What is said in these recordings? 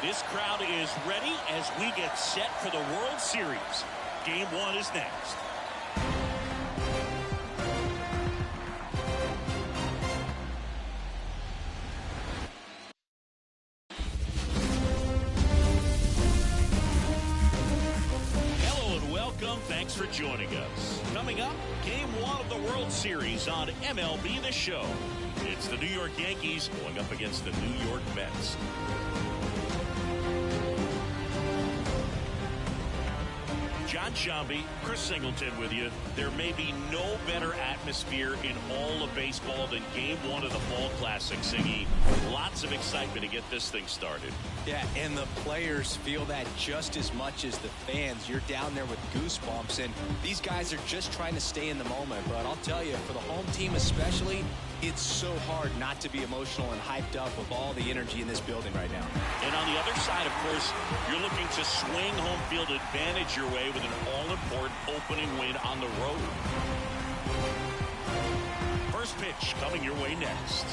This crowd is ready as we get set for the World Series. Game 1 is next. Hello and welcome. Thanks for joining us. Coming up, Game 1 of the World Series on MLB The Show. It's the New York Yankees going up against the New York Mets. John Shambi, Chris Singleton with you. There may be no better atmosphere in all of baseball than Game 1 of the Fall Classic, Singy. Lots of excitement to get this thing started. Yeah, and the players feel that just as much as the fans. You're down there with goosebumps, and these guys are just trying to stay in the moment. But I'll tell you, for the home team especially, it's so hard not to be emotional and hyped up with all the energy in this building right now. And on the other side, of course, you're looking to swing home field advantage your way with an all-important opening win on the road. First pitch coming your way next.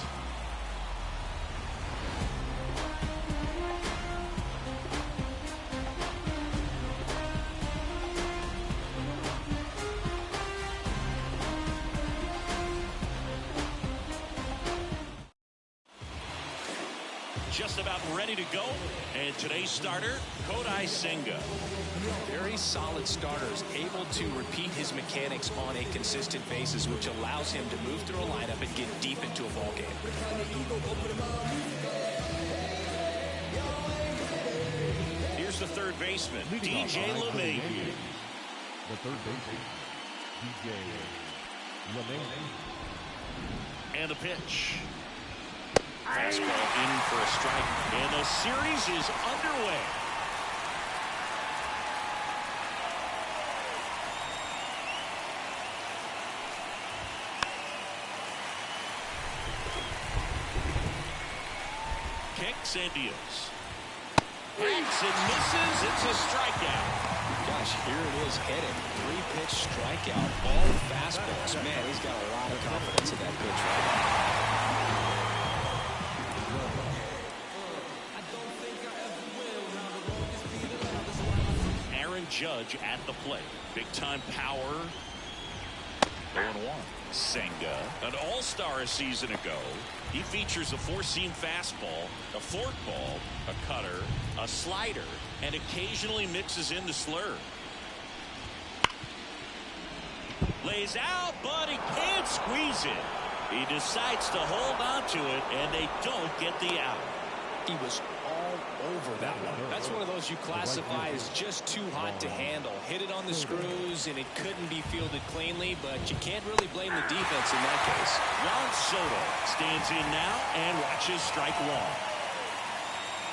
Just about ready to go, and today's starter, Kodai Senga. Very solid starters, able to repeat his mechanics on a consistent basis, which allows him to move through a lineup and get deep into a ball game. Here's the third baseman, DJ LeMahieu. The third baseman, DJ LeMahieu. And the pitch. Fastball in for a strike, and the series is underway. Kicks and deals. Hits and misses. It's a strikeout. Gosh, here it is headed. 3-pitch strikeout, all fastballs. Man, he's got a lot of confidence in that pitch right now. Judge at the plate. Big time power. 0-1. Senga, an all-star a season ago. He features a four-seam fastball, a forkball, a cutter, a slider, and occasionally mixes in the slurve. Lays out, but he can't squeeze it. He decides to hold on to it, and they don't get the out. He was all over that one. That's one of those you classify as just too hot to handle. Hit it on the screws, and it couldn't be fielded cleanly, but you can't really blame the defense in that case. Juan Soto stands in now and watches strike one.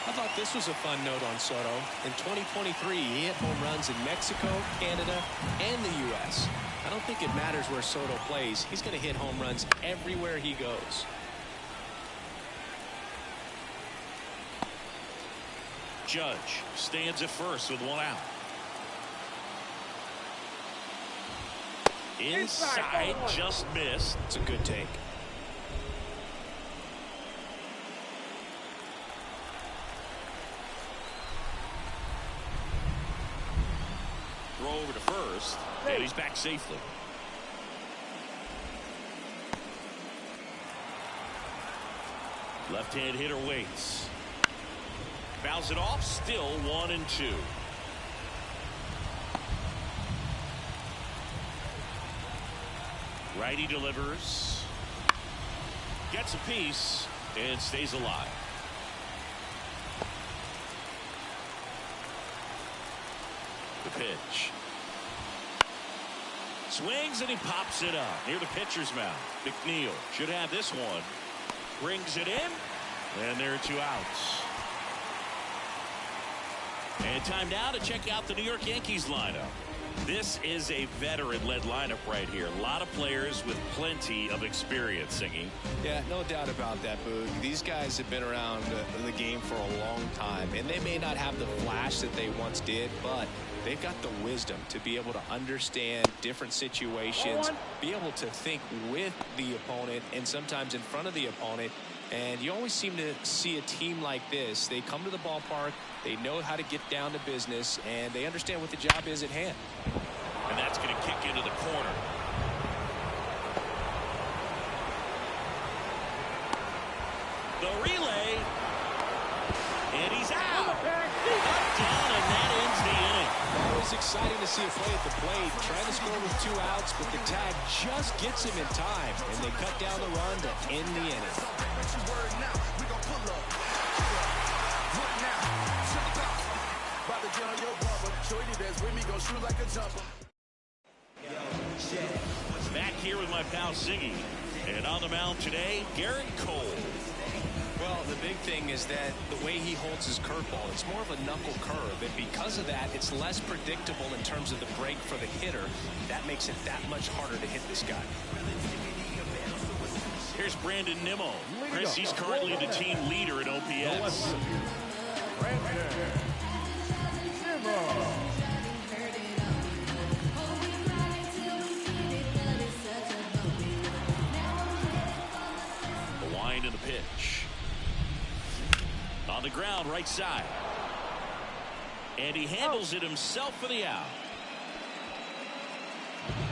I thought this was a fun note on Soto. In 2023, he hit home runs in Mexico, Canada, and the U.S. I don't think it matters where Soto plays. He's going to hit home runs everywhere he goes. Judge stands at first with one out. Inside, just missed. It's a good take. Throw over to first, and he's back safely. Left-hand hitter waits. Fouls it off, still 1-2. Righty delivers. Gets a piece and stays alive. The pitch. Swings and he pops it up near the pitcher's mound. McNeil should have this one. Brings it in, and there are two outs. And time now to check out the New York Yankees lineup. This is a veteran-led lineup right here. A lot of players with plenty of experience, Singy. Yeah, no doubt about that, Boog. These guys have been around the game for a long time, and they may not have the flash that they once did, but they've got the wisdom to be able to understand different situations, be able to think with the opponent and sometimes in front of the opponent, And you always seem to see a team like this. They come to the ballpark, they know how to get down to business, and they understand what the job is at hand. And that's going to kick into the corner. The relay. And he's out. Down, and that ends the inning. Always exciting to see a play at the plate. Trying to score with 2 outs, but the tag just gets him in time. And they cut down the run to end the inning. Back here with my pal Siggy. And on the mound today, Garrett Cole. Well, the big thing is that the way he holds his curveball, it's more of a knuckle curve. And because of that, it's less predictable in terms of the break for the hitter. That makes it that much harder to hit this guy. Here's Brandon Nimmo. Chris, he's currently the team leader in OPS. Brandon Nimmo. The wind and the pitch. On the ground, right side. And he handles it himself for the out.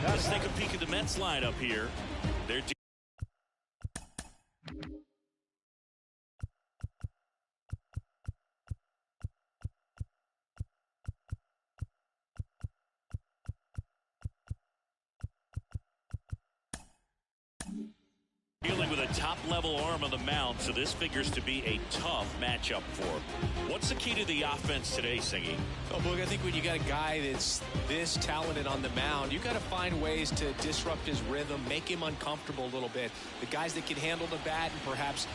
Let's take a peek at the Mets lineup here. They're dealing with a top-level arm on the mound, so this figures to be a tough matchup for him. What's the key to the offense today, Singy? Oh, Boog, I think when you got a guy that's this talented on the mound, you got to find ways to disrupt his rhythm, make him uncomfortable a little bit. The guys that can handle the bat and perhaps,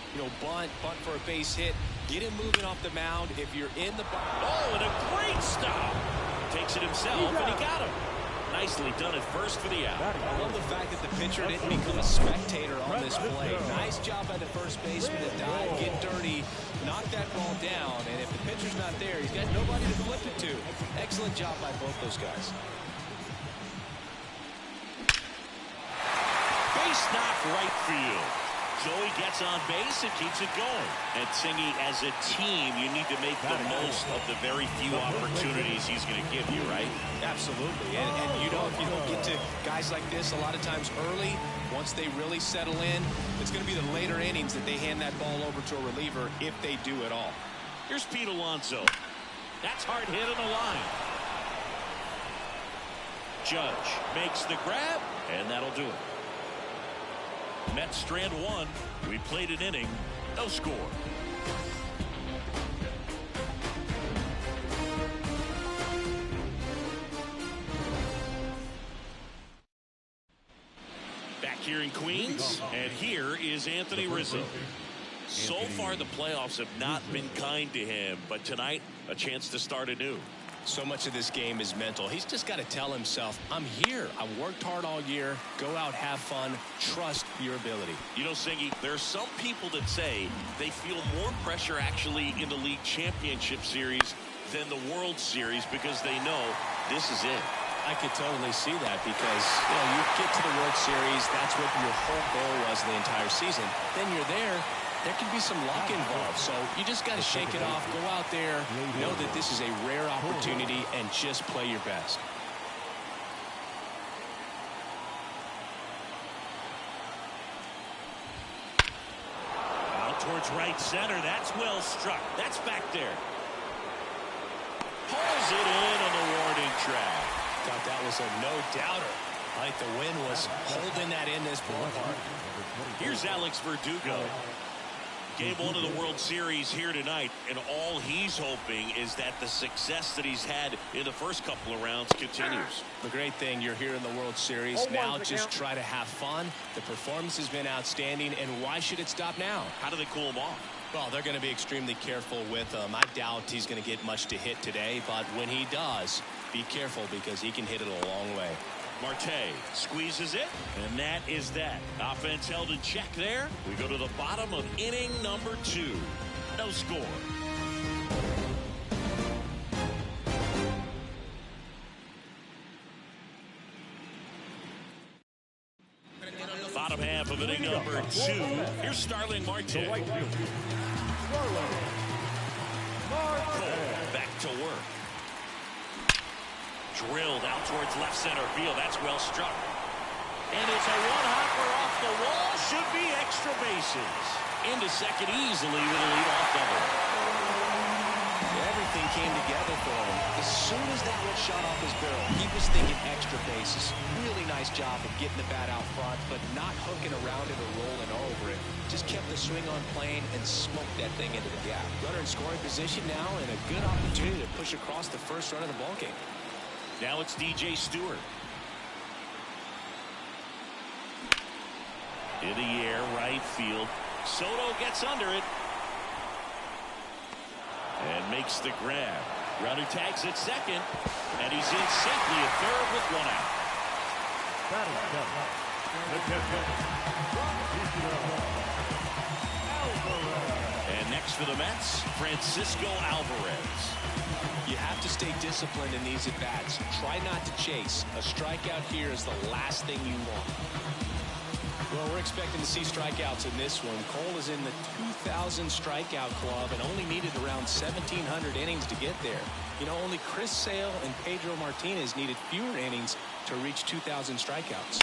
bunt for a base hit, get him moving off the mound. If you're in the Oh, and a great stop. Takes it himself, and he got him. Nicely done at first for the out. I love the fact that the pitcher didn't become a spectator on this play. Nice job by the first baseman to dive, get dirty, knock that ball down. And if the pitcher's not there, he's got nobody to flip it to. Excellent job by both those guys. Base knock right field. Joey gets on base and keeps it going. And Singy, as a team, you need to make the most of the very few opportunities he's going to give you, right? Absolutely. And if you don't get to guys like this a lot of times early, once they really settle in, it's going to be the later innings that they hand that ball over to a reliever if they do at all. Here's Pete Alonso. That's hard hit on the line. Judge makes the grab, and that'll do it. Mets strand one. We played an inning. No score. Back here in Queens, and here is Anthony Rizzo. So far, the playoffs have not been kind to him, but tonight, a chance to start anew. So much of this game is mental. He's just got to tell himself, I'm here. I worked hard all year. Go out, have fun. Trust your ability. You know, Singy, there are some people that say they feel more pressure actually in the league championship series than the World Series because they know this is it. I could totally see that because, you get to the World Series. That's what your whole goal was the entire season. Then you're there. There can be some luck involved, so you just got to shake it off, go out there, know that this is a rare opportunity, and just play your best. Out towards right center. That's well struck. That's back there. Pulls it in on the warning track. Thought that was a no-doubter. Like the wind was holding that in this ballpark. Here's Alex Verdugo. Game one of the World Series here tonight, and all he's hoping is that the success that he's had in the first couple of rounds continues. The great thing, you're here in the World Series. Now just try to have fun. The performance has been outstanding, and why should it stop now? How do they cool him off? Well, they're going to be extremely careful with him. I doubt he's going to get much to hit today, but when he does, be careful because he can hit it a long way. Marte squeezes it, and that is that. Offense held in check there. We go to the bottom of inning number 2. No score. Bottom half Top of inning number 2. Here's Starling Marte. Right field. Starling Cole back to work. Drilled out towards left center field. That's well struck. And it's a one-hopper off the wall. Should be extra bases. Into second easily with a leadoff double. Everything came together for him. As soon as that one shot off his barrel, he was thinking extra bases. Really nice job of getting the bat out front, but not hooking around it or rolling over it. Just kept the swing on plane and smoked that thing into the gap. Runner in scoring position now, and a good opportunity to push across the first run of the ballgame. Now it's DJ Stewart. In the air, right field. Soto gets under it. And makes the grab. Runner tags at second. And he's in safely at third with one out. And next for the Mets, Francisco Alvarez. You have to stay disciplined in these at-bats. Try not to chase. A strikeout here is the last thing you want. Well, we're expecting to see strikeouts in this one. Cole is in the 2,000 strikeout club and only needed around 1,700 innings to get there. You know, only Chris Sale and Pedro Martinez needed fewer innings to reach 2,000 strikeouts.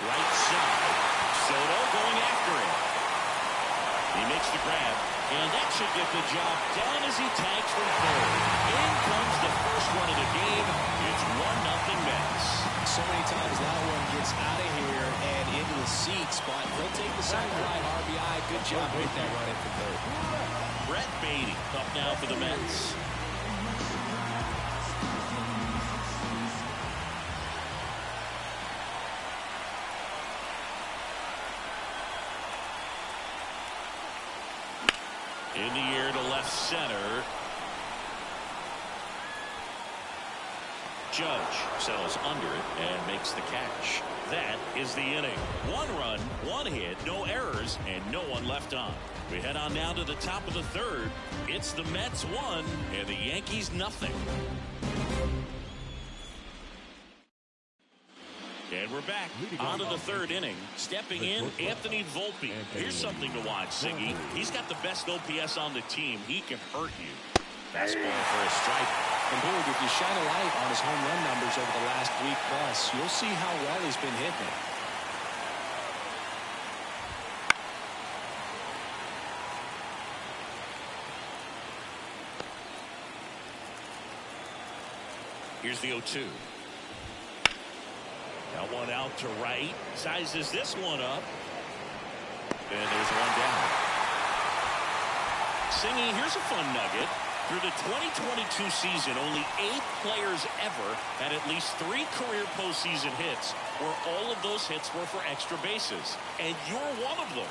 Right side. Soto going after it. He makes the grab, and that should get the job done as he tags from third. In comes the first run of the game. It's 1-0 Mets. So many times that one gets out of here and into the seats, but he'll take the second right RBI. Good job with that run in for third. Brett Beatty up now for the Mets. In the air to left center. Judge settles under it and makes the catch. That is the inning. 1 run, 1 hit, no errors, and no one left on. We head on now to the top of the third. It's the Mets 1 and the Yankees nothing. And we're back onto the third inning. Stepping in, Anthony Volpe. Here's something to watch, Siggy. He's got the best OPS on the team. He can hurt you. Fastball for a strike. And Boog, if you shine a light on his home run numbers over the last week plus, you'll see how well he's been hitting it. Here's the 0-2. Now one out to right. Sizes this one up. And there's one down. Singy, here's a fun nugget. Through the 2022 season, only 8 players ever had at least 3 career postseason hits, where all of those hits were for extra bases. And you're one of them.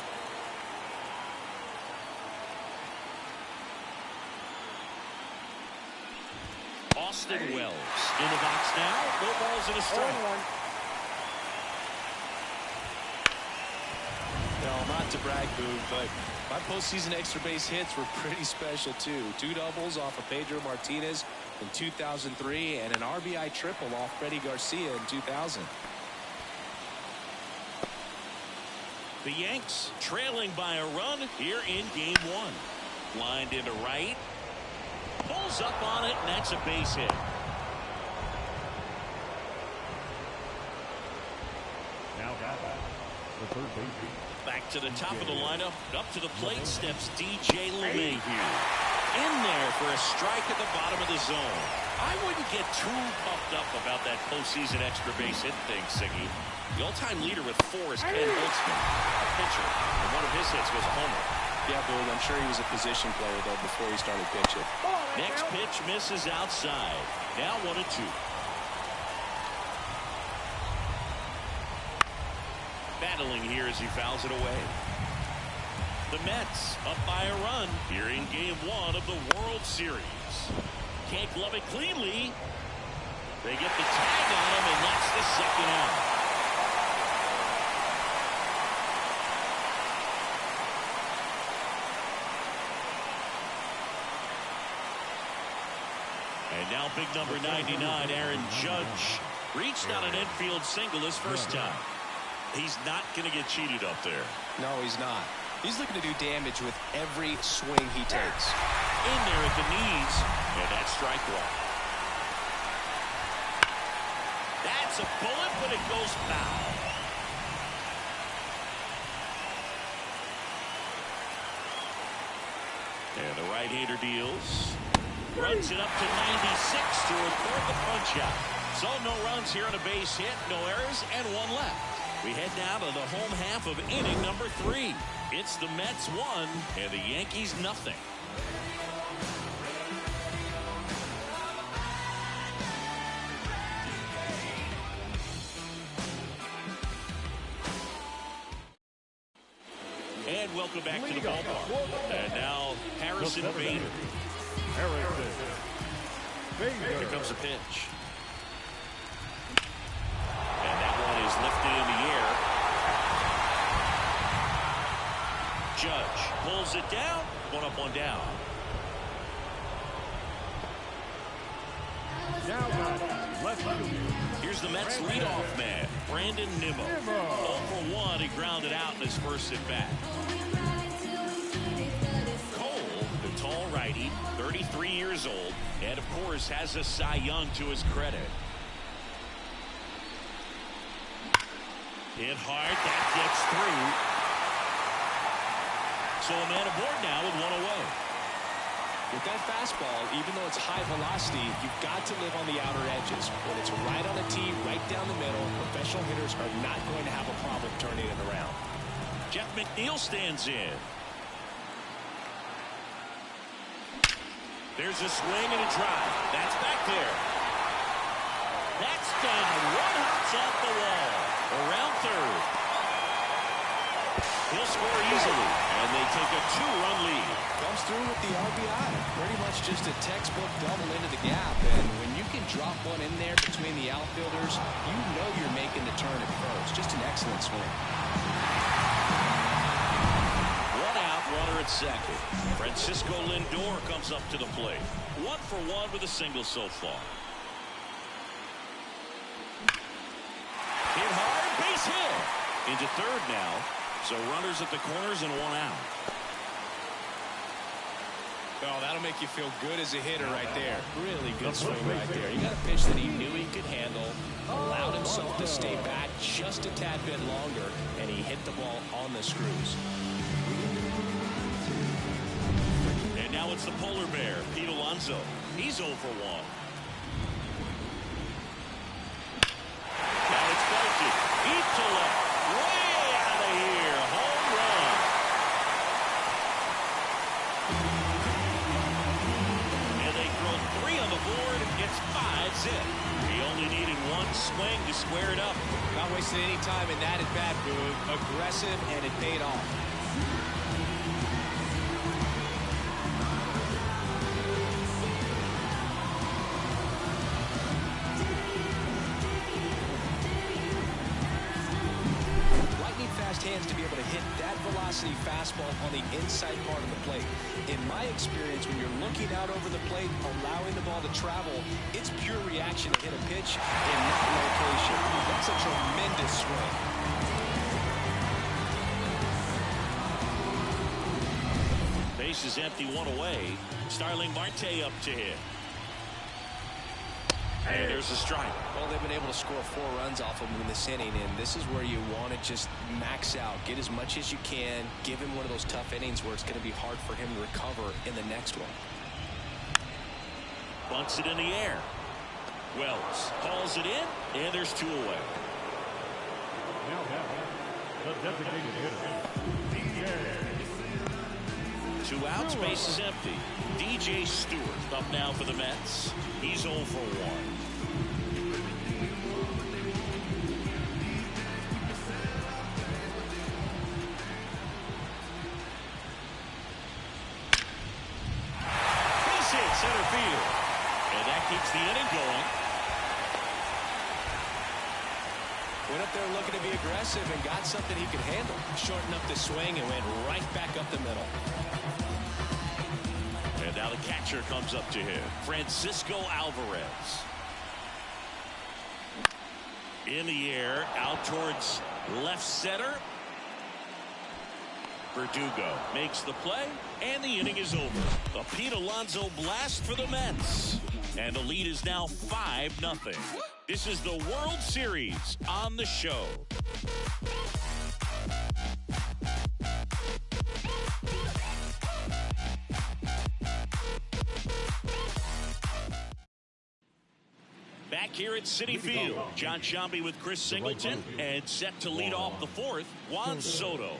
Austin Wells in the box now. No balls and a strike. Well, not to brag, Boog, but my postseason extra base hits were pretty special, too. 2 doubles off of Pedro Martinez in 2003 and an RBI triple off Freddie Garcia in 2000. The Yanks trailing by a run here in game 1. Lined into right. Pulls up on it, and that's a base hit. Now the third baseman. Back to the top of the lineup. Up to the plate steps DJ LeMahieu. In there for a strike at the bottom of the zone. I wouldn't get too puffed up about that postseason extra base hit thing, Siggy. The all-time leader with 4 is Ken Holtzman, a pitcher, and one of his hits was a homer. Yeah, Boog, I'm sure he was a position player, though, before he started pitching. Next pitch misses outside. Now 1-2. Battling here as he fouls it away. The Mets up by a run here in game 1 of the World Series. Can't glove it cleanly. They get the tag on him, and that's the second out. And now big number 99, Aaron Judge, reached on an infield single his first time. He's not going to get cheated up there. No, he's not. He's looking to do damage with every swing he takes. In there at the knees, and that's strike one. That's a bullet, but it goes foul. And the right-hander deals. Runs it up to 96 to record the punch-out. So no runs here on a base hit, no errors, and one left. We head now to the home half of inning number 3. It's the Mets 1 and the Yankees nothing. And welcome back to the ballpark. And now Harrison Bader. Here comes a pitch. And that one is lifted in the air. Judge pulls it down. One up, one down. Here's the Mets leadoff man, Brandon Nimmo. 0 for 1. He grounded out in his first at bat. Cole, the tall righty, 33 years old, and of course has a Cy Young to his credit. Hit hard, that gets through. So a man aboard now with one away. With that fastball, even though it's high velocity, you've got to live on the outer edges. When it's right on a tee, right down the middle, professional hitters are not going to have a problem turning it around. Jeff McNeil stands in. There's a swing and a drive. That's back there. That's down. One hops off the wall. Around third. He'll score easily, and they take a 2-run lead. Comes through with the RBI. Pretty much just a textbook double into the gap. And when you can drop one in there between the outfielders, you know you're making the turn at first. Just an excellent swing. One out, runner at second. Francisco Lindor comes up to the plate. 1 for 1 with a single so far. Hit hard, base hit. Into third now. So runners at the corners and one out. Oh, that'll make you feel good as a hitter right there. Really good swing right there. You got a pitch that he knew he could handle, allowed himself to stay back just a tad bit longer, and he hit the ball on the screws. And now it's the polar bear, Pete Alonso. He's 0 for 1. Now it's belted. Deep to left. Way out of here. Home run. And they throw 3 on the board. It's 5-zip. He only needed one swing to square it up. Not wasting any time in that at-bat, Boog. Aggressive, and it paid off. Hands to be able to hit that velocity fastball on the inside part of the plate. In my experience, when you're looking out over the plate, allowing the ball to travel, it's pure reaction to hit a pitch in that location. That's a tremendous swing. Base is empty, one away. Starling Marte up to hit. And there's a strike. Well, they've been able to score 4 runs off of him in this inning, and this is where you want to just max out, get as much as you can, give him one of those tough innings where it's going to be hard for him to recover in the next one. Bunts it in the air. Wells hauls it in, and there's 2 away. Now the designated hitter, 2 outs, base is empty. DJ Stewart up now for the Mets. He's 0 for 1. Base hit center field. And that keeps the inning going. Went up there looking to be aggressive and got something he could handle. Shortened up the swing and went right back up the middle. And now the catcher comes up to him, Francisco Alvarez. In the air, out towards left center. Verdugo makes the play, and the inning is over. A Pete Alonso blast for the Mets. And the lead is now 5-0. This is the World Series on the show. Back here at Citi Field, John Sciambi with Chris Singleton, and set to lead off the fourth, Juan Soto.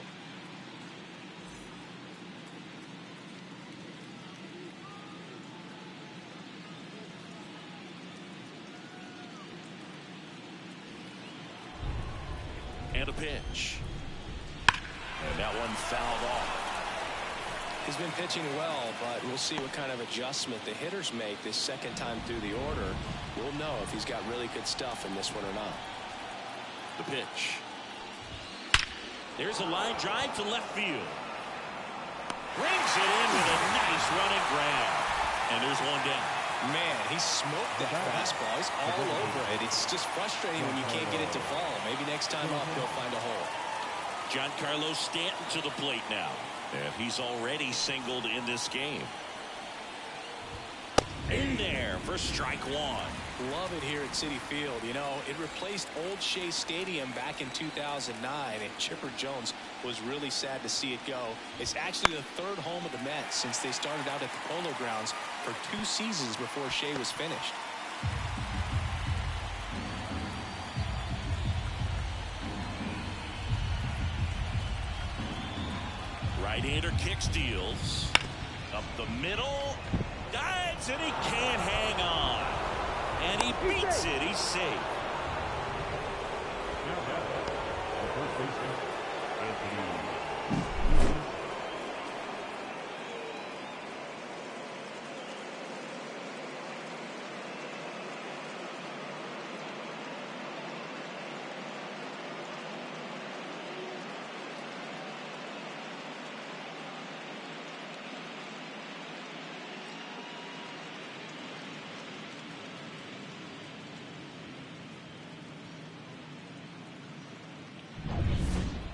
And a pitch. And that one fouled off. He's been pitching well, but we'll see what kind of adjustment the hitters make this second time through the order. We'll know if he's got really good stuff in this one or not. The pitch. There's a line drive to left field. Brings it in with a nice running grab. And there's one down. Man, he smoked that fastball. He's all over it. It's just frustrating when you can't get it to fall. Maybe next time up he'll find a hole. Giancarlo Stanton to the plate now. And he's already singled in this game. In there for strike one. Love it here at Citi Field. You know, it replaced Old Shea Stadium back in 2009, and Chipper Jones was really sad to see it go. It's actually the third home of the Mets since they started out at the Polo Grounds for 2 seasons before Shea was finished. Right-hander kick steals. Up the middle. Dives, and he can't hang on. And he beats it. He's safe.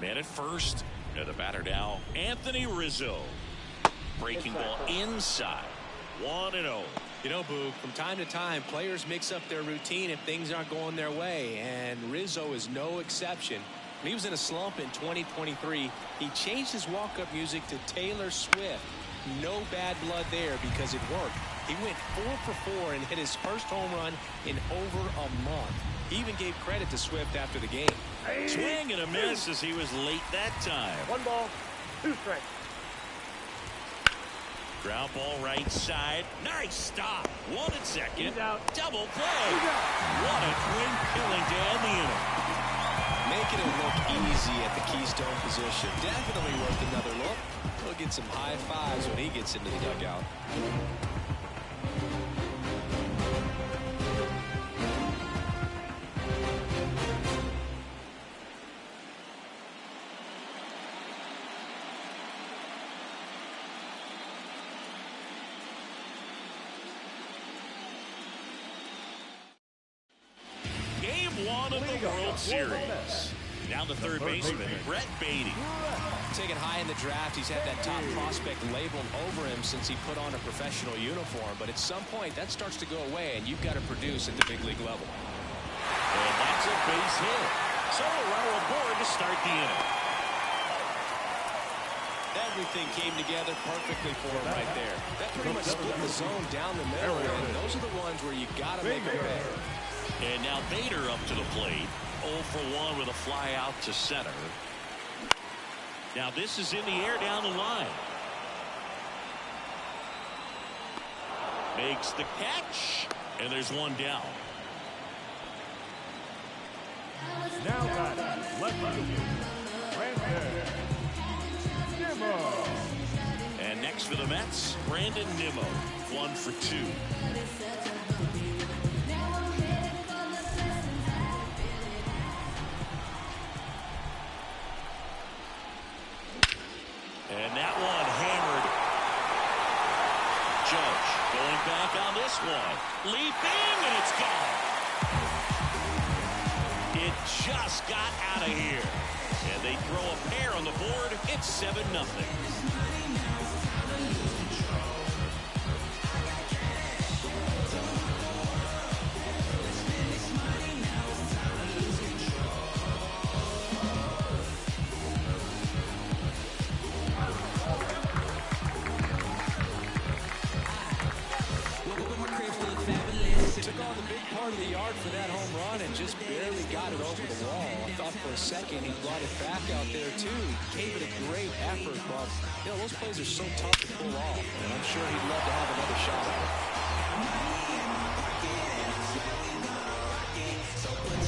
Man at first, and the batter now, Anthony Rizzo. Breaking ball inside. 1-0. You know, Boog, from time to time, players mix up their routine if things aren't going their way, and Rizzo is no exception. When he was in a slump in 2023, he changed his walk-up music to Taylor Swift. No bad blood there because it worked. He went 4 for 4 and hit his first home run in over a month. He even gave credit to Swift after the game. Swing and a miss as he was late that time. 1 ball, 2 strikes. Ground ball right side. Nice stop. 1 at second. He's out. Double play. What a quick killing to end the inning. Making it look easy at the Keystone position. Definitely worth another look. He'll get some high fives when he gets into the dugout. Of the World Series. Now the third baseman, Brett Beatty. Taken high in the draft, he's had that top prospect labeled over him since he put on a professional uniform. But at some point, that starts to go away, and you've got to produce at the big league level. And that's a base hit. So a runner aboard to start the inning. Everything came together perfectly for him right there. That pretty much split the zone down the middle, and those are the ones where you got to make a pay. And now Bader up to the plate. 0 for 1 with a fly out to center. Now this is in the air down the line. Makes the catch. And there's one down. Now batting, left fielder, Brandon Nimmo. And next for the Mets, Brandon Nimmo. 1 for 2. And that one hammered. Judge going back on this one. Leaping, and it's gone. It just got out of here. And they throw a pair on the board. It's 7-0. Took on the big part of the yard for that home run and just barely got it over the wall. I thought for a second he brought it back out there too. Gave it a great effort, but you know, those plays are so tough to pull off, and I'm sure he'd love to have another shot at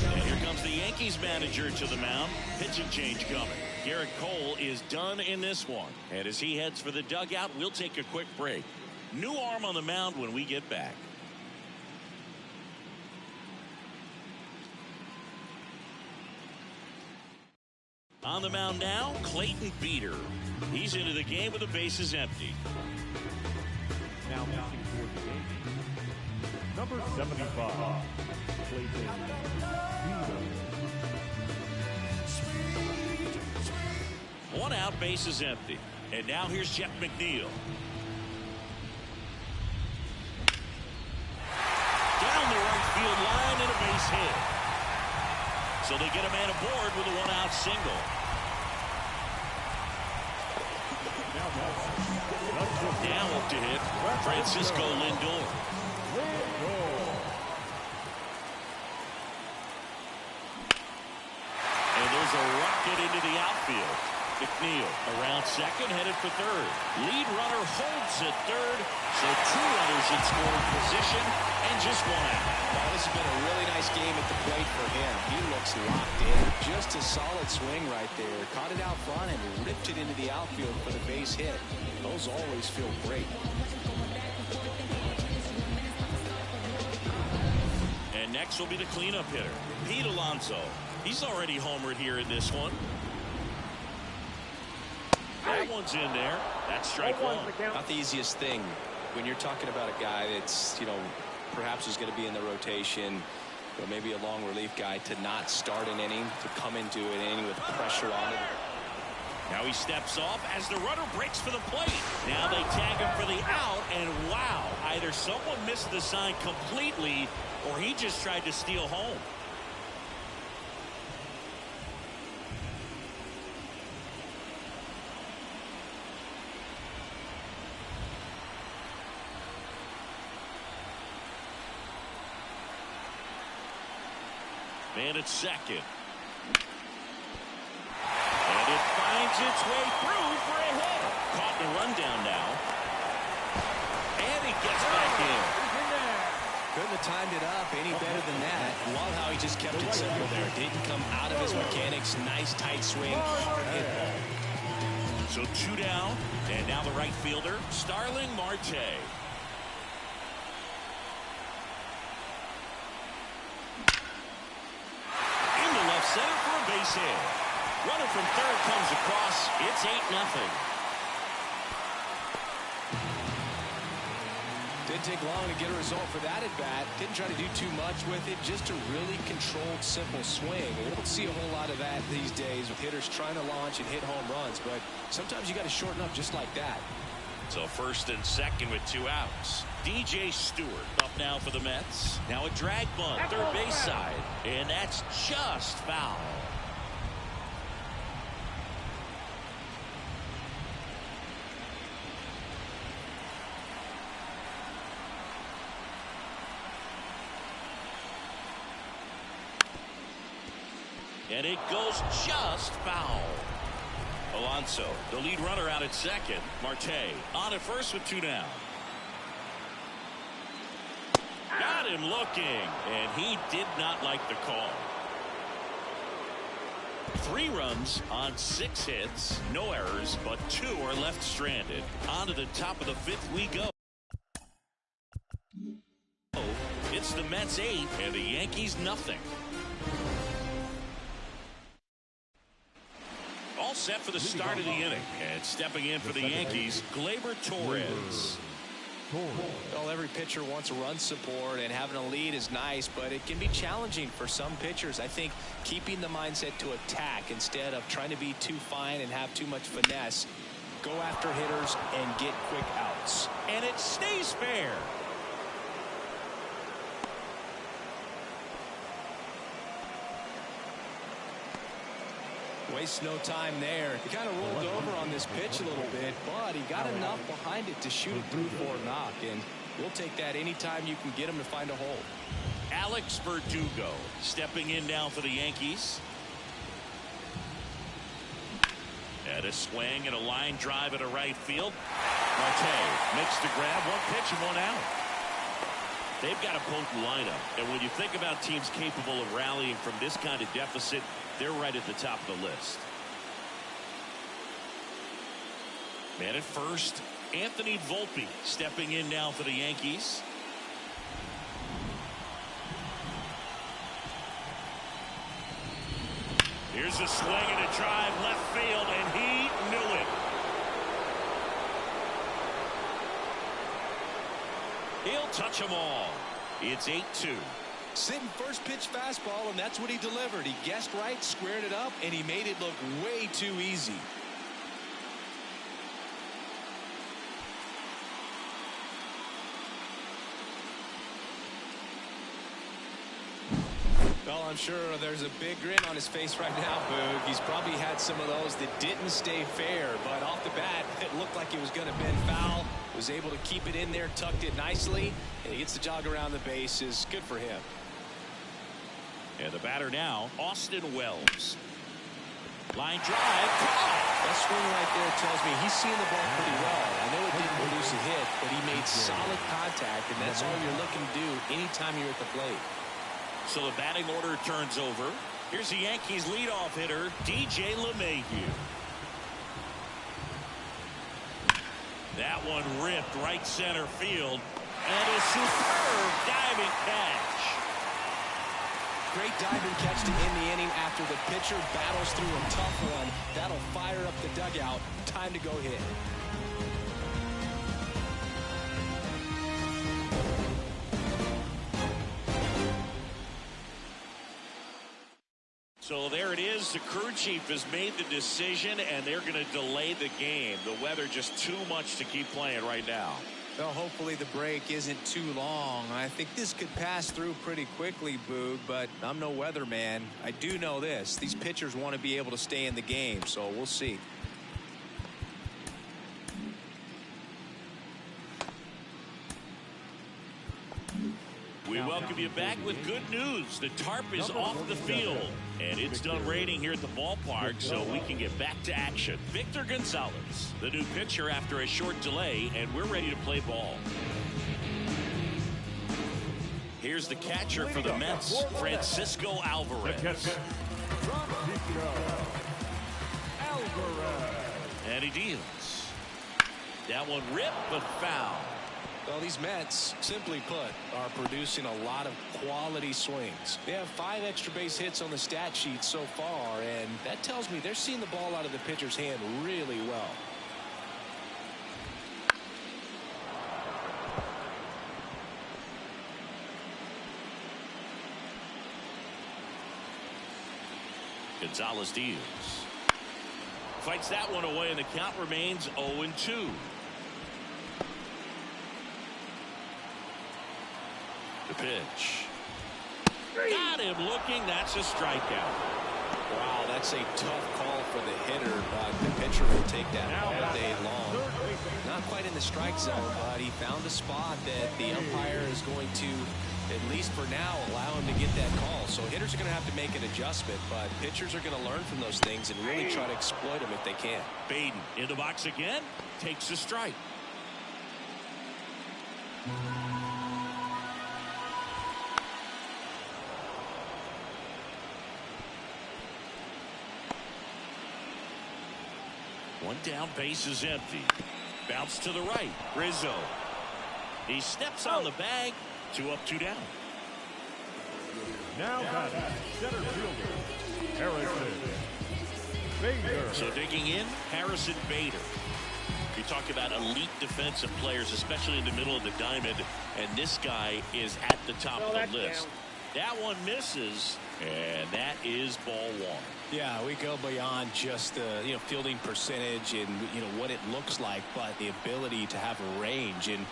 it. And here comes the Yankees manager to the mound. Pitching change coming. Garrett Cole is done in this one. And as he heads for the dugout, we'll take a quick break. New arm on the mound when we get back. On the mound now, Clayton Beeter. He's into the game with the bases empty. Now pitching for the Yankees, number 75, Clayton Beeter. One out, bases empty. And now here's Jeff McNeil. Down the right field line and a base hit. So they get a man aboard with a one-out single. Now up to hit, Francisco Lindor. And there's a rocket into the outfield. McNeil around second, headed for third. Lead runner holds at third, so 2 runners in scoring position and just 1 out. Well, this has been a really nice game at the plate for him. He looks locked in. Just a solid swing right there. Caught it out front and ripped it into the outfield for the base hit. Those always feel great. And next will be the cleanup hitter, Pete Alonso. He's already homered here in this one. That one's in there. That's strike one. Not the easiest thing when you're talking about a guy that's, you know, perhaps is going to be in the rotation, or maybe a long relief guy, to not start an inning, to come into an inning with pressure on it. Now he steps off as the runner breaks for the plate. Now they tag him for the out, and wow, either someone missed the sign completely or he just tried to steal home. Man at second. And it finds its way through for a hit. Caught in a rundown now. And he gets back in. Couldn't have timed it up any better than that. Love how he just kept it simple there. Didn't come out of his mechanics. Nice tight swing. Hard hit ball. So 2 down. And now the right fielder, Starling Marte. Center for a base hit. Runner from third comes across. It's 8-0. Didn't take long to get a result for that at bat. Didn't try to do too much with it. Just a really controlled, simple swing. We don't see a whole lot of that these days with hitters trying to launch and hit home runs. But sometimes you got to shorten up just like that. So first and second with 2 outs. DJ Stewart up now for the Mets. Now a drag bunt, third base side. And that's just foul. And it goes just foul. Alonso, the lead runner, out at second. Marte on at first with 2 down. Got him looking, and he did not like the call. 3 runs on 6 hits, no errors, but 2 are left stranded. On to the top of the 5th we go. It's the Mets 8 and the Yankees nothing. All set for the start of the inning. And stepping in for the Yankees, Gleyber Torres. Well, every pitcher wants run support, and having a lead is nice, but it can be challenging for some pitchers. I think keeping the mindset to attack instead of trying to be too fine and have too much finesse. Go after hitters and get quick outs. And it stays fair. Wastes no time there. He kind of rolled over on this pitch a little bit, but he got enough behind it to shoot it through for a knock, and we'll take that anytime you can get him to find a hole. Alex Verdugo stepping in now for the Yankees. And a swing and a line drive at a right field. Marte makes the grab, one pitch and one out. They've got a potent lineup, and when you think about teams capable of rallying from this kind of deficit, they're right at the top of the list. Man at first, Anthony Volpe stepping in now for the Yankees. Here's a swing and a drive left field, and he knew it. He'll touch them all. It's 8-2. Sitting first pitch fastball, and that's what he delivered. He guessed right, squared it up, and he made it look way too easy. Well, I'm sure there's a big grin on his face right now, Boog. He's probably had some of those that didn't stay fair, but off the bat, it looked like it was going to bend foul. Was able to keep it in there, tucked it nicely, and he gets the jog around the bases. Good for him. And the batter now, Austin Wells. Line drive. That swing right there tells me he's seeing the ball pretty well. I know it didn't produce a hit, but he made solid contact, and that's all you're looking to do anytime you're at the plate. So the batting order turns over. Here's the Yankees leadoff hitter, DJ LeMahieu. That one ripped right center field. And a superb diving catch. Great diving catch to end the inning after the pitcher battles through a tough one. That'll fire up the dugout. Time to go hit. So there it is. The crew chief has made the decision, and they're going to delay the game. The weather just too much to keep playing right now. Well, hopefully the break isn't too long. I think this could pass through pretty quickly, Boog, but I'm no weatherman. I do know this. These pitchers want to be able to stay in the game, so we'll see. We welcome you back with good news. The tarp is off the field, and it's done raining here at the ballpark, so we can get back to action. Victor Gonzalez, the new pitcher after a short delay, and we're ready to play ball. Here's the catcher for the Mets, Francisco Alvarez. And he deals. That one ripped, but foul. Well, these Mets, simply put, are producing a lot of quality swings. They have 5 extra base hits on the stat sheet so far, and that tells me they're seeing the ball out of the pitcher's hand really well. Gonzalez deals. Fights that one away, and the count remains 0-2. The pitch. Got him looking. That's a strikeout. Wow, that's a tough call for the hitter, but the pitcher will take that all day long. Not quite in the strike zone, but he found a spot that the umpire is going to, at least for now, allow him to get that call. So hitters are going to have to make an adjustment, but pitchers are going to learn from those things and really try to exploit them if they can. Baden in the box again. Takes a strike. One down, base is empty. Bounce to the right. Rizzo. He steps on the bag. 2 up, 2 down. Now batting, center fielder, Harrison Bader. So digging in, Harrison Bader. You talk about elite defensive players, especially in the middle of the diamond, and this guy is at the top of the list. That one misses, and that is ball one. Yeah, we go beyond just the fielding percentage and what it looks like, but the ability to have a range and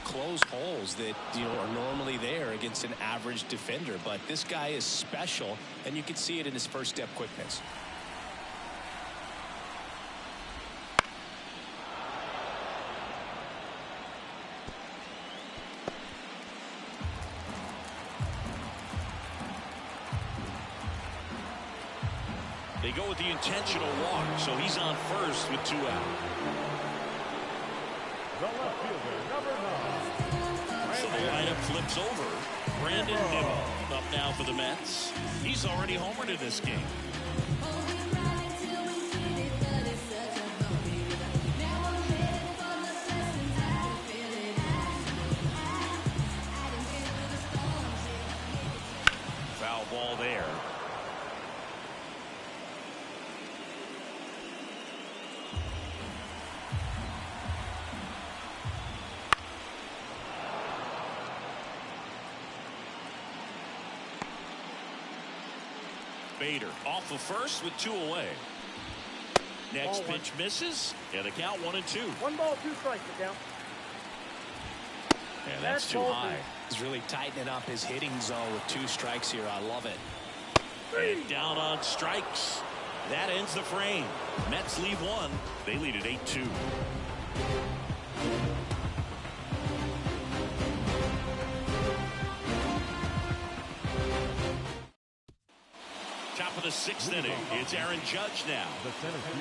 close holes that are normally there against an average defender. But this guy is special, and you can see it in his first step quickness. They go with the intentional walk, so he's on first with 2 out. The left fielder, number 9. So the lineup flips over. Brandon Nimmo up now for the Mets. He's already homered in this game. Foul ball there. Bader off of first with 2 away. Next pitch misses, and the count 1-2. 1 ball, 2 strikes, the count. And that's too high. He's really tightening up his hitting zone with 2 strikes here. I love it. And down on strikes. That ends the frame. Mets leave 1. They lead at 8-2. Top of the 6th inning. It's Aaron Judge now.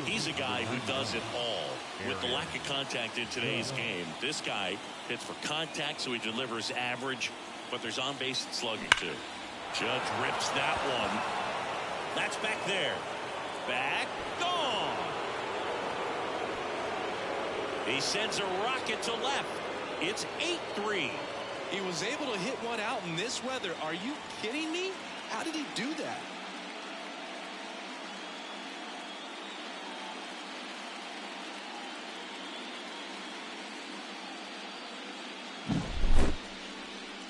He's a guy who does it all. With the lack of contact in today's game, this guy hits for contact, so he delivers average, but there's on-base and slugging too. Judge rips that one. That's back there. Back. Gone. He sends a rocket to left. It's 8-3. He was able to hit one out in this weather. Are you kidding me? How did he do that?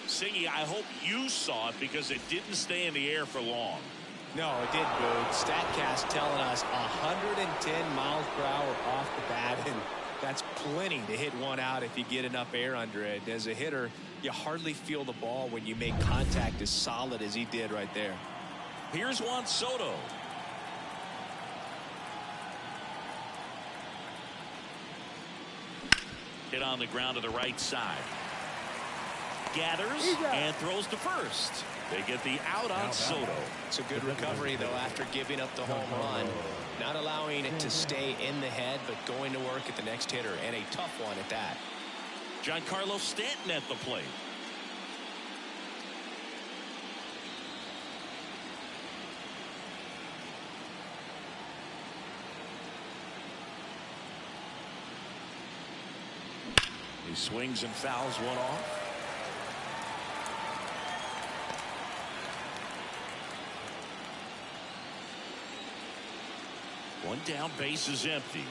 Singy, I hope you saw it because it didn't stay in the air for long. No, it didn't, Boog. StatCast telling us 110 miles per hour off the bat, and that's plenty to hit one out if you get enough air under it. As a hitter, you hardly feel the ball when you make contact as solid as he did right there. Here's Juan Soto. Hit on the ground to the right side. Gathers and throws to first. They get the out on Soto. It's a good recovery, though, after giving up the home run. Not allowing it to stay in the head, but going to work at the next hitter, and a tough one at that. Giancarlo Stanton at the plate. He swings and fouls one off. One down, base is empty.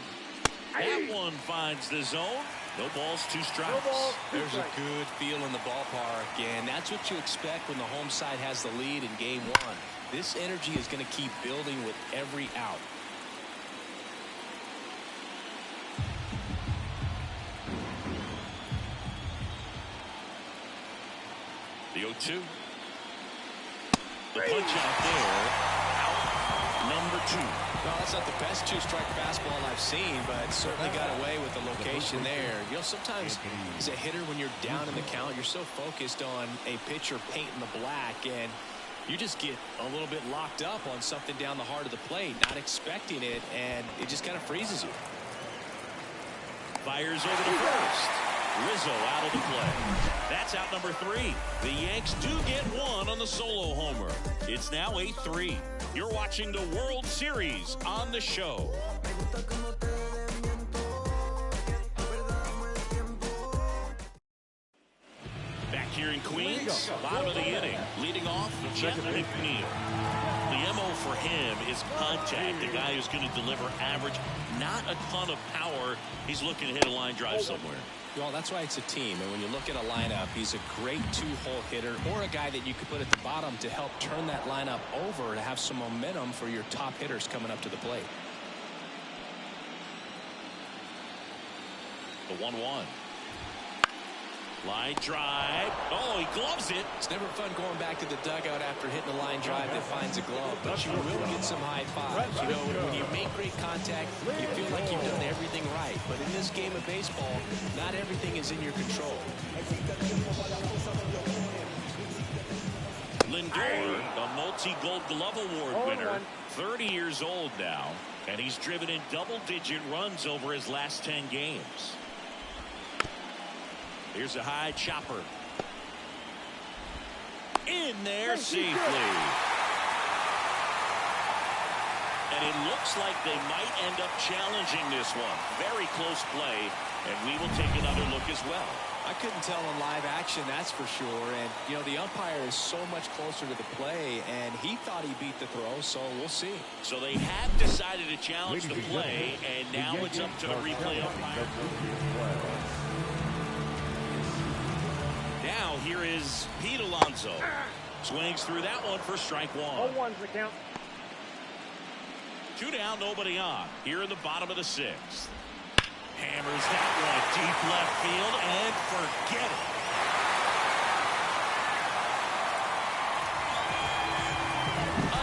That one finds the zone. No balls, 2 strikes. There's a good feel in the ballpark, and that's what you expect when the home side has the lead in game 1. This energy is going to keep building with every out. The 0-2. The punch out there. Out number 2. No, that's not the best 2-strike fastball I've seen, but certainly got away with the location there. Sometimes as a hitter, when you're down in the count, you're so focused on a pitcher painting the black, and you just get a little bit locked up on something down the heart of the plate, not expecting it, and it just kind of freezes you. Fires over to first. Rizzo out of the play. That's out number 3. The Yanks do get one on the solo homer. It's now 8-3. You're watching the World Series on the show. Back here in Queens, bottom of the inning, leading off Jeff McNeil. The for him is contact. The guy who's going to deliver average, not a ton of power. He's looking to hit a line drive somewhere. Well, that's why it's a team. And when you look at a lineup, he's a great two-hole hitter or a guy that you could put at the bottom to help turn that lineup over to have some momentum for your top hitters coming up to the plate. The 1-1. Line drive. Oh, he gloves it. It's never fun going back to the dugout after hitting a line drive that finds a glove, but you will get some high fives. You know, when you make great contact, you feel like you've done everything right. But in this game of baseball, not everything is in your control. Lindor, a multi-gold glove award winner, 30 years old now, and he's driven in double-digit runs over his last 10 games. Here's a high chopper. In there safely. And it looks like they might end up challenging this one. Very close play, and we will take another look as well. I couldn't tell in live action, that's for sure. And, you know, the umpire is so much closer to the play, and he thought he beat the throw, so we'll see. So they have decided to challenge the play, and now it's up to the replay umpire. Now here is Pete Alonso. Swings through that one for strike one. 0-1's the count. 2 down, nobody on. Here in the bottom of the 6th. Hammers that one deep left field and forget it.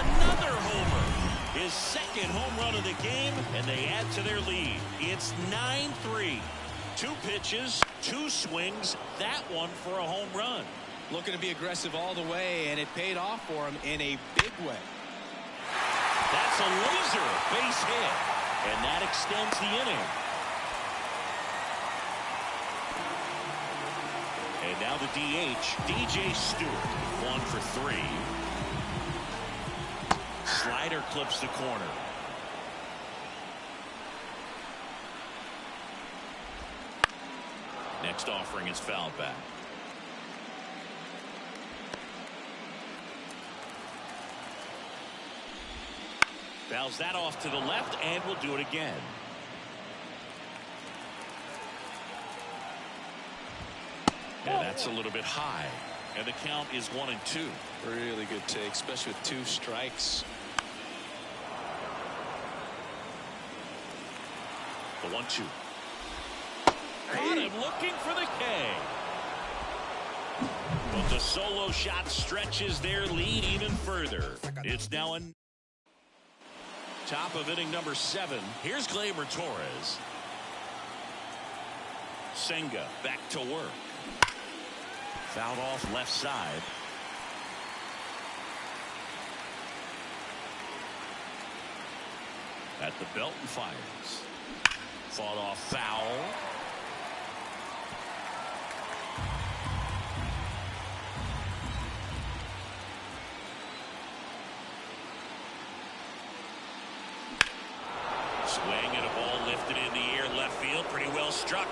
Another homer. His second home run of the game, and they add to their lead. It's 9-3. 2 pitches, 2 swings, that one for a home run. Looking to be aggressive all the way, and it paid off for him in a big way. That's a laser base hit, and that extends the inning. And now the DH, DJ Stewart, 1 for 3. Slider clips the corner. Next offering is fouled back. Fouls that off to the left, and will do it again. And that's a little bit high. And the count is 1-2. Really good take, especially with 2 strikes. The 1-2. Caught him looking for the K. But the solo shot stretches their lead even further. It's now a top of inning number 7. Here's Gleyber Torres. Senga back to work. Fouled off left side. At the belt and fires. Fought off foul. Swing and a ball lifted in the air left field. Pretty well struck.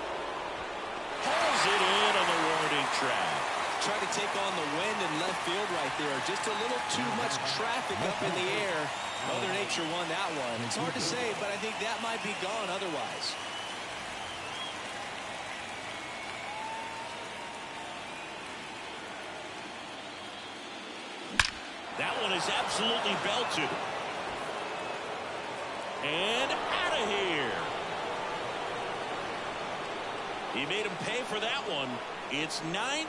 Pulls it in on the warning track. Tried to take on the wind in left field right there. Just a little too much traffic up in the air. Mother Nature won that one. It's hard to say, but I think that might be gone otherwise. That one is absolutely belted. And out of here. He made him pay for that one. It's 9-4.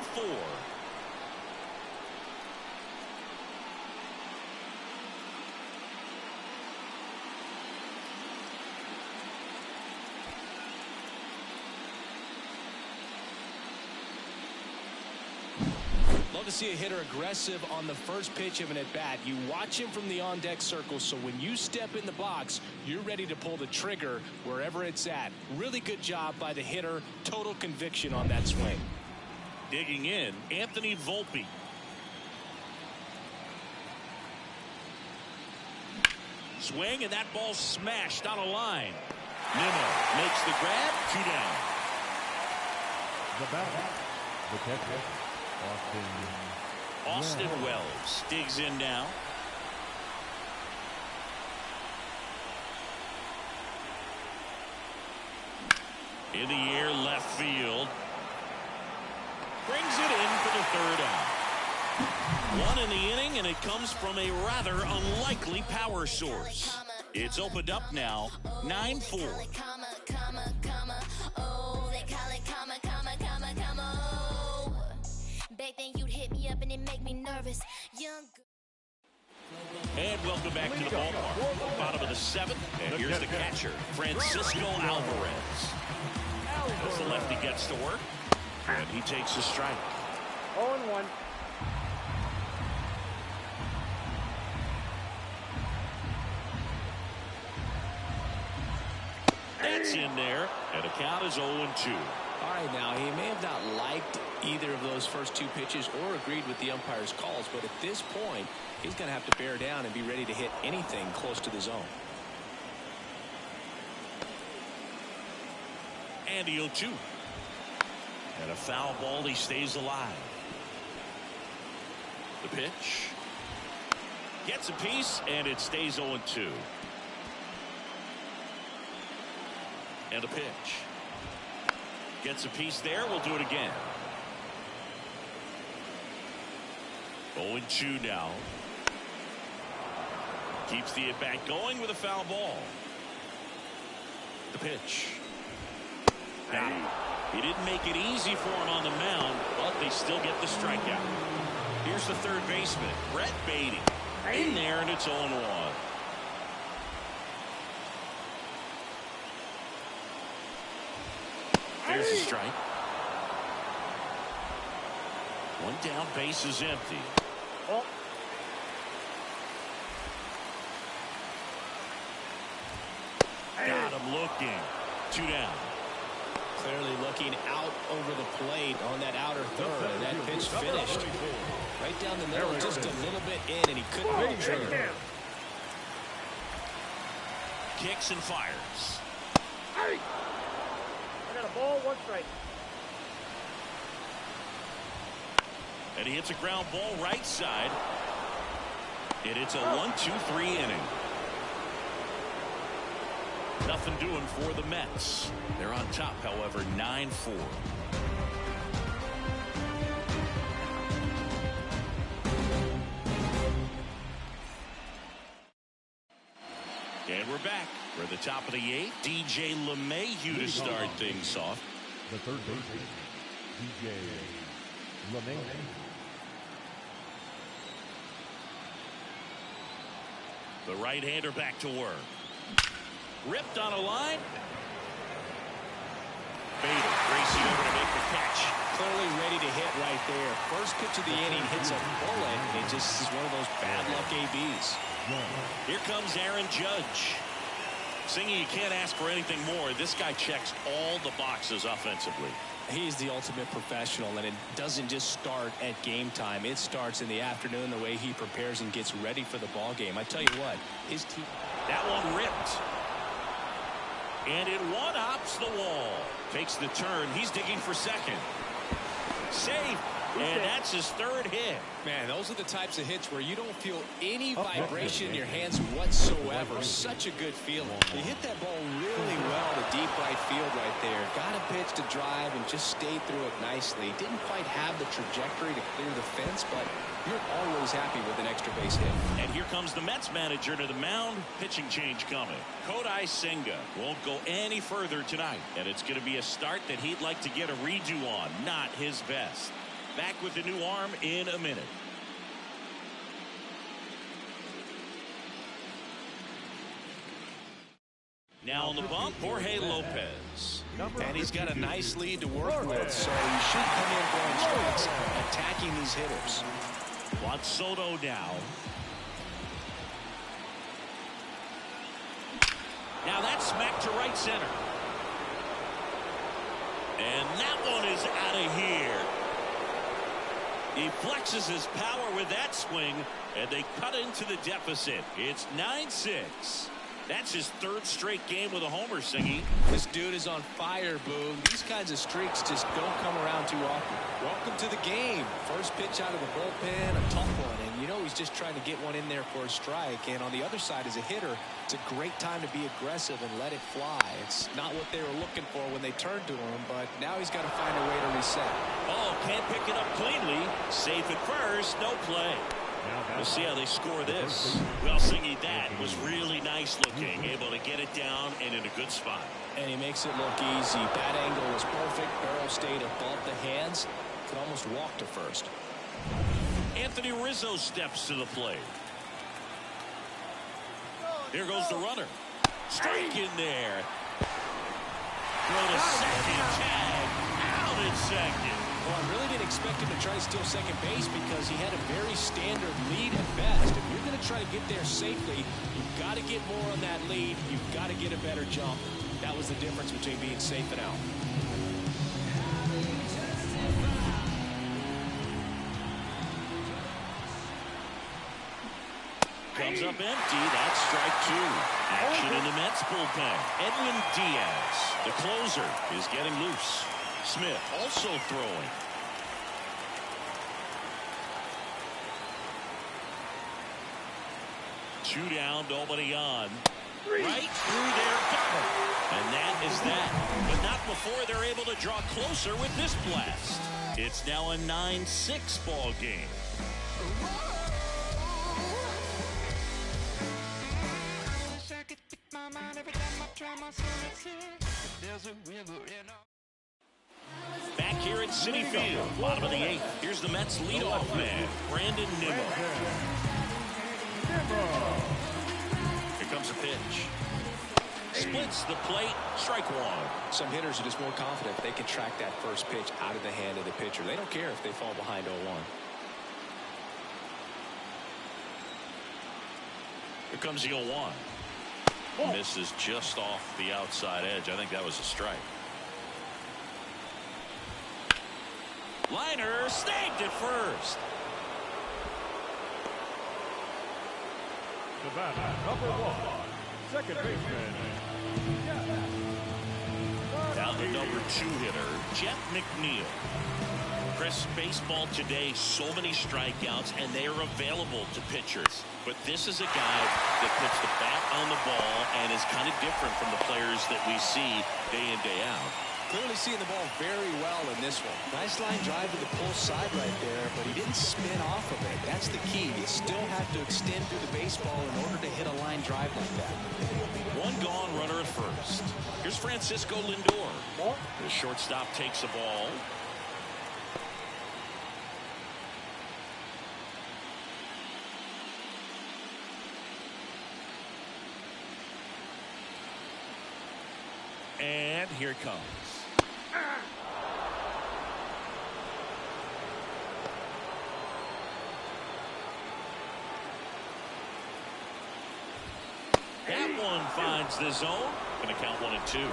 Love to see a hitter aggressive on the first pitch of an at-bat. You watch him from the on-deck circle, so when you step in the box, you're ready to pull the trigger wherever it's at. Really good job by the hitter. Total conviction on that swing. Digging in, Anthony Volpe. Swing, and that ball smashed on a line. Nimmo makes the grab. 2 down. The batter, the catcher, Austin Wells digs in now. In the air, left field. Brings it in for the third out. One in the inning, and it comes from a rather unlikely power source. It's opened up now, 9-4. And welcome back to the ballpark. Bottom of the seventh, and here's the catcher, Francisco Alvarez. As the lefty gets to work, and he takes a strike. 0-1. That's in there, and the count is 0-2. All right, now, he may have not liked either of those first two pitches or agreed with the umpire's calls, but at this point, he's going to have to bear down and be ready to hit anything close to the zone. And the 0-2. And a foul ball, he stays alive. The pitch. Gets a piece, and it stays 0-2. And a pitch. Gets a piece there. We'll do it again. 0-2 now. Keeps the at-bat going with a foul ball. The pitch. Got him. He didn't make it easy for him on the mound, but they still get the strikeout. Here's the third baseman, Brett Beatty. In there, and it's 0-1. There's the strike. One down, base is empty. Oh. Got him looking. 2 down. Clearly looking out over the plate on that outer third, and that pitch finished right down the middle, just a little bit in, and he couldn't make sure. Kicks and fires. I got a ball, 1 strike. And he hits a ground ball right side. And it's a 1-2-3 inning. Nothing doing for the Mets. They're on top, however, 9-4. And we're back. We're at the top of the 8th. DJ LeMahieu to start things off. The third baseman, DJ LeMahieu. The right-hander back to work. Ripped on a line. Bader racing over to make the catch. Clearly ready to hit right there. First pitch of the inning hits a bullet, and it just is one of those bad luck ABs. Here comes Aaron Judge. Singy, you can't ask for anything more. This guy checks all the boxes offensively. He's the ultimate professional, and it doesn't just start at game time. It starts in the afternoon, the way he prepares and gets ready for the ball game. I tell you what, his team. That one ripped. And it one-hops the wall. Takes the turn. He's digging for second. Safe. And that's his third hit. Man, those are the types of hits where you don't feel any vibration in your hands whatsoever. Such a good feeling. He hit that ball really well to deep right field right there. Got a pitch to drive and just stayed through it nicely. Didn't quite have the trajectory to clear the fence, but you're always happy with an extra base hit. And here comes the Mets manager to the mound. Pitching change coming. Kodai Senga won't go any further tonight. And it's going to be a start that he'd like to get a redo on. Not his best. Back with the new arm in a minute. Now on the bump, Jorge Lopez. And he's got a nice lead to work with, so he should come in throwing strikes, attacking these hitters. Juan Soto now. Now that's smacked to right center. And that one is out of here. He flexes his power with that swing, and they cut into the deficit. It's 9-6. That's his third straight game with a homer, Singy. This dude is on fire, Boone. These kinds of streaks just don't come around too often. Welcome to the game. First pitch out of the bullpen, a tough one. And you know he's just trying to get one in there for a strike. And on the other side, as a hitter, it's a great time to be aggressive and let it fly. It's not what they were looking for when they turned to him, but now he's got to find a way to reset. Oh, can't pick it up cleanly. Safe at first, no play. We'll see how they score this. Well, Singy, that was really nice looking. Able to get it down and in a good spot. And he makes it look easy. That angle was perfect. Barrel stayed above the hands. Could almost walk to first. Anthony Rizzo steps to the plate. Here goes the runner. Strike in there. Throw to second. Tag. Out at second. Well, I really didn't expect him to try to steal second base because he had a very standard lead at best. If you're going to try to get there safely, you've got to get more on that lead. You've got to get a better jump. That was the difference between being safe and out. Comes up empty. That's strike two. Action in the Mets bullpen. Edwin Diaz, the closer, is getting loose. Smith also throwing. Two down, nobody on. Right through their cover. And that is that. But not before they're able to draw closer with this blast. It's now a 9-6 ball game. Back here at Citi Field, bottom of the eighth. Here's the Mets leadoff man, Brandon Nimmo. Here comes a pitch. Splits the plate, strike one. Some hitters are just more confident if they can track that first pitch out of the hand of the pitcher. They don't care if they fall behind 0-1. Here comes the 0-1. Misses just off the outside edge. I think that was a strike. Liner snagged at first. The batter, number one, second baseman. Down the number two hitter, Jeff McNeil. Chris, baseball today, so many strikeouts, and they are available to pitchers. But this is a guy that puts the bat on the ball and is kind of different from the players that we see day in, day out. Clearly seeing the ball very well in this one. Nice line drive to the pull side right there, but he didn't spin off of it. That's the key. You still have to extend through the baseball in order to hit a line drive like that. One gone, runner at first. Here's Francisco Lindor. The shortstop takes the ball. And here it comes. That one finds the zone. Going to count 1-2.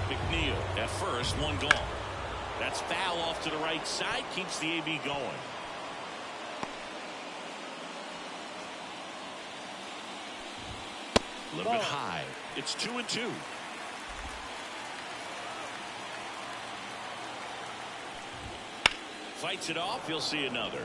McNeil at first, one gone. That's foul off to the right side. Keeps the AB going. A little bit high. It's 2-2. Fights it off. He'll see another.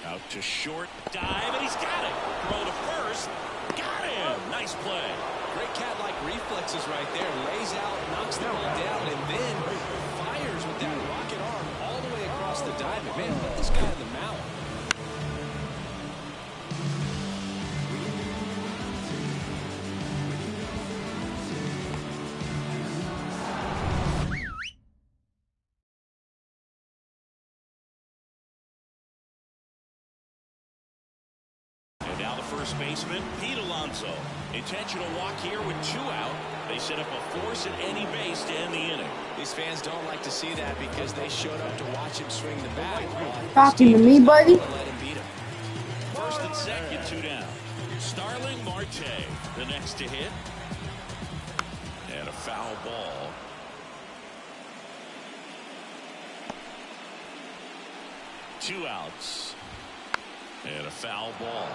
Out to short, dive, and he's got it. Throw to first. Got him. Nice play. Great cat-like reflexes right there. Lays out, knocks the ball down, and then fires with that rocket arm all the way across the diamond. Man, put this guy in the mount. First baseman Pete Alonso. Intentional walk here with 2 out. They set up a force at any base to end the inning. These fans don't like to see that because they showed up to watch him swing the bat. Talking to me, buddy? Let him beat him. First and second, 2 down. Starling Marte, the next to hit. And a foul ball. 2 outs. And a foul ball.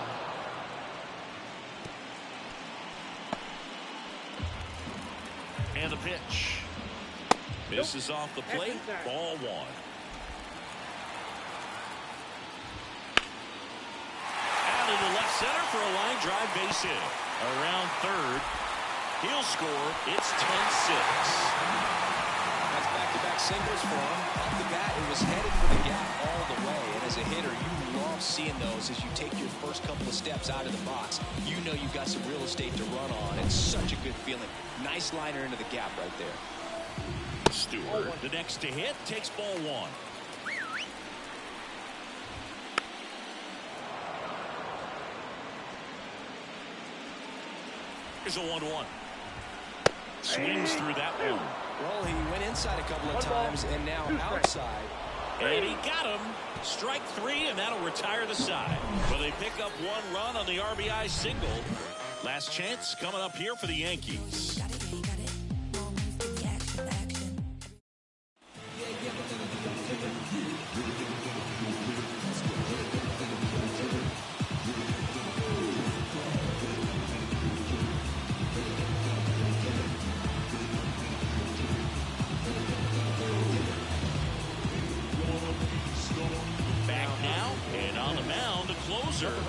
And the pitch. Misses off the plate. Ball 1. Out into left center for a line drive base hit. Around third. He'll score. It's 10-6. That's back-to-back singles for him. Off the bat, it was headed for the gap all the way. And as a hitter, you love seeing those as you take your first couple of steps out of the box. You know you've got some real estate to run on. It's such a good feeling. Nice liner into the gap right there. Stewart, the next to hit, takes ball 1. Here's a 1-1. Swings through that one. Well, he went inside a couple of times and now outside. And he got him. Strike 3, and that'll retire the side. Well, they pick up 1 run on the RBI single. Last chance coming up here for the Yankees.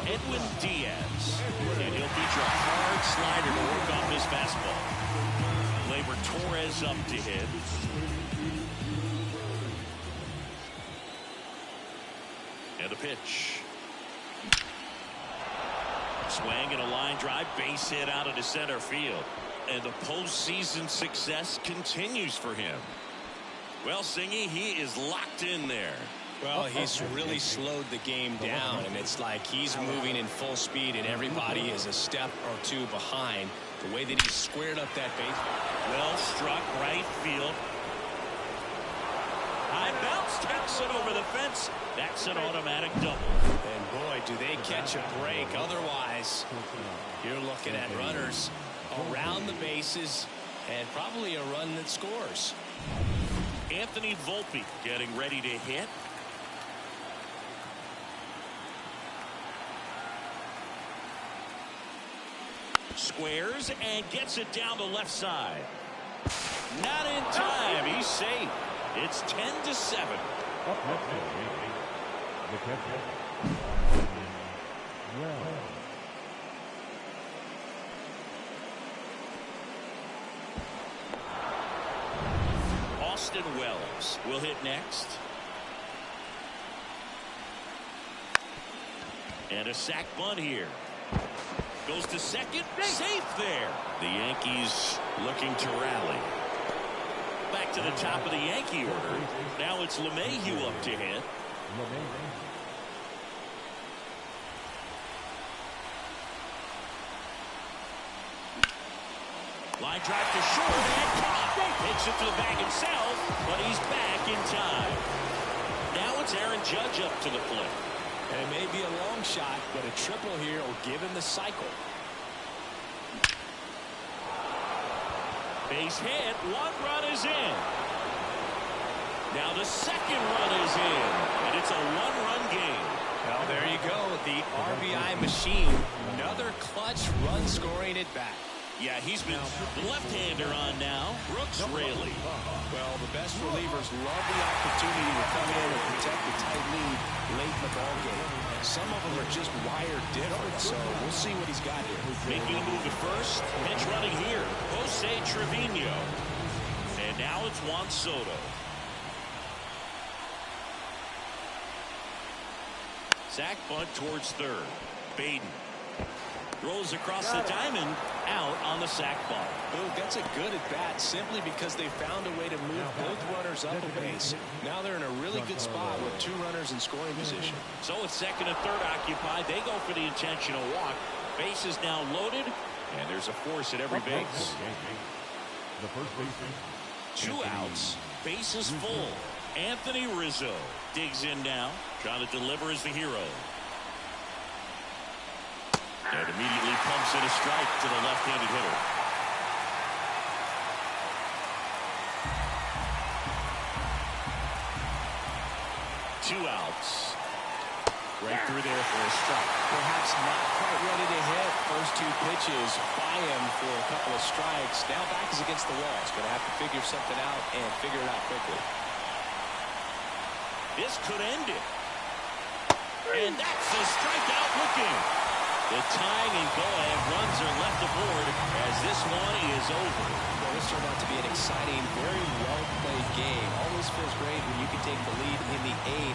Edwin Diaz. And he'll feature a hard slider to work off his fastball. Gleyber Torres up to hit. And the pitch. Swing and a line drive, base hit out into center field. And the postseason success continues for him. Well, Singy, he is locked in there. Well, he's really slowed the game down, and it's like he's moving in full speed, and everybody is a step or 2 behind. The way that he squared up that base. Well struck, right field. High bounce, takes it over the fence. That's an automatic double. And boy, do they catch a break. Otherwise, you're looking at runners around the bases and probably a run that scores. Anthony Volpe getting ready to hit. Squares and gets it down the left side. Not in time. He's safe. It's 10-7. Up next, the catcher. Austin Wells will hit next. And a sac bunt here. Goes to second. Safe there. The Yankees looking to rally. Back to the top of the Yankee order. Now it's LeMahieu up to hit. Line drive to short and caught. Takes it to the bag himself, but he's back in time. Now it's Aaron Judge up to the plate. And it may be a long shot, but a triple here will give him the cycle. Base hit. 1 run is in. Now the second run is in. And it's a 1-run game. Well, there you go. The RBI machine. Another clutch run scoring at bat. Yeah, he's been the left-hander on now. Brooks Raley. Well, the best relievers love the opportunity to come in and protect the tight lead late in the ballgame. Some of them are just wired different, so we'll see what he's got here. Making a move at first. Pitch running here. Jose Trevino. And now it's Juan Soto. Sack bunt towards third. Baden rolls across the diamond, out on the sack bunt. Boog, that's a good at bat simply because they found a way to move both runners up a base. Now they're in a really good spot with 2 runners in scoring position. So with second and third occupied, they go for the intentional walk. Base is now loaded, and there's a force at every base. The first baseman. 2 outs, base is full. Anthony Rizzo digs in now, trying to deliver as the hero. And immediately pumps in a strike to the left-handed hitter. Two outs. Right through there for a strike. Perhaps not quite ready to hit. First two pitches by him for a couple of strikes. Now back is against the wall. He's going to have to figure something out and figure it out quickly. This could end it. And that's a strikeout looking. The tying and go-ahead runs are left aboard as this one is over. Well, this turned out to be an exciting, very well-played game. Always feels great when you can take the lead in the eighth.